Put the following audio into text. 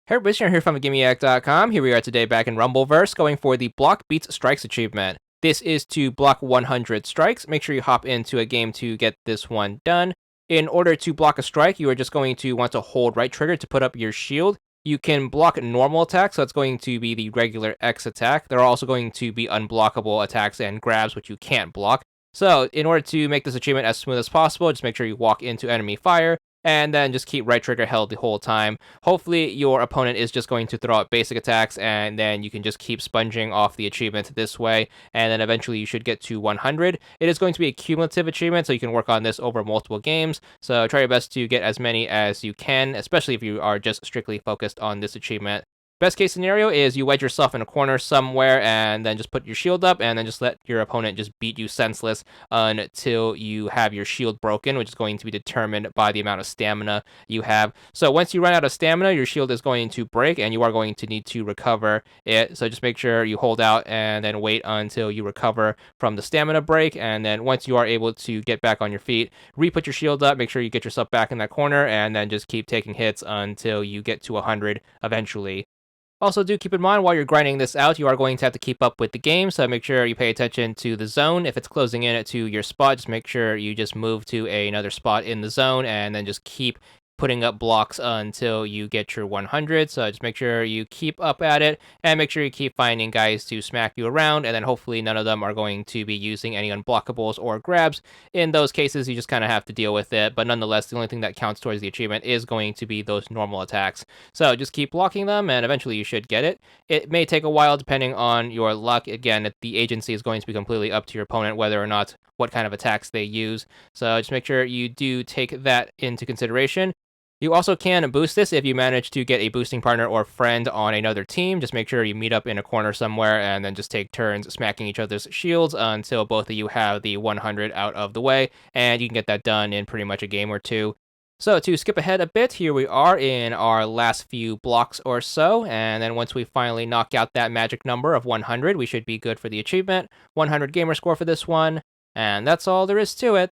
Hey, everybody, here from VidGamiac.com. Here we are today back in Rumbleverse going for the Block Beats Strikes achievement. This is to block 100 strikes. Make sure you hop into a game to get this one done. In order to block a strike, you are just going to want to hold right trigger to put up your shield. You can block normal attacks, so it's going to be the regular X attack. There are also going to be unblockable attacks and grabs, which you can't block. So in order to make this achievement as smooth as possible, just make sure you walk into enemy fire, and then just keep right trigger held the whole time. Hopefully your opponent is just going to throw out basic attacks, and then you can just keep sponging off the achievement this way, and then eventually you should get to 100. It is going to be a cumulative achievement, so you can work on this over multiple games, so try your best to get as many as you can, especially if you are just strictly focused on this achievement. Best case scenario is you wedge yourself in a corner somewhere and then just put your shield up and then just let your opponent just beat you senseless until you have your shield broken, which is going to be determined by the amount of stamina you have. So once you run out of stamina, your shield is going to break and you are going to need to recover it. So just make sure you hold out and then wait until you recover from the stamina break. And then once you are able to get back on your feet, re-put your shield up, make sure you get yourself back in that corner, and then just keep taking hits until you get to 100 eventually. Also, do keep in mind while you're grinding this out, you are going to have to keep up with the game, so make sure you pay attention to the zone. If it's closing in to your spot, just make sure you just move to another spot in the zone and then just keep putting up blocks until you get your 100. So just make sure you keep up at it and make sure you keep finding guys to smack you around, and then hopefully none of them are going to be using any unblockables or grabs. In those cases, you just kind of have to deal with it, but nonetheless, the only thing that counts towards the achievement is going to be those normal attacks. So just keep blocking them and eventually you should get it. It may take a while depending on your luck. Again, the agency is going to be completely up to your opponent whether or not what kind of attacks they use. So just make sure you do take that into consideration. You also can boost this if you manage to get a boosting partner or friend on another team. Just make sure you meet up in a corner somewhere and then just take turns smacking each other's shields until both of you have the 100 out of the way, and you can get that done in pretty much a game or two. So to skip ahead a bit, here we are in our last few blocks or so, and then once we finally knock out that magic number of 100, we should be good for the achievement. 100 gamer score for this one, and that's all there is to it.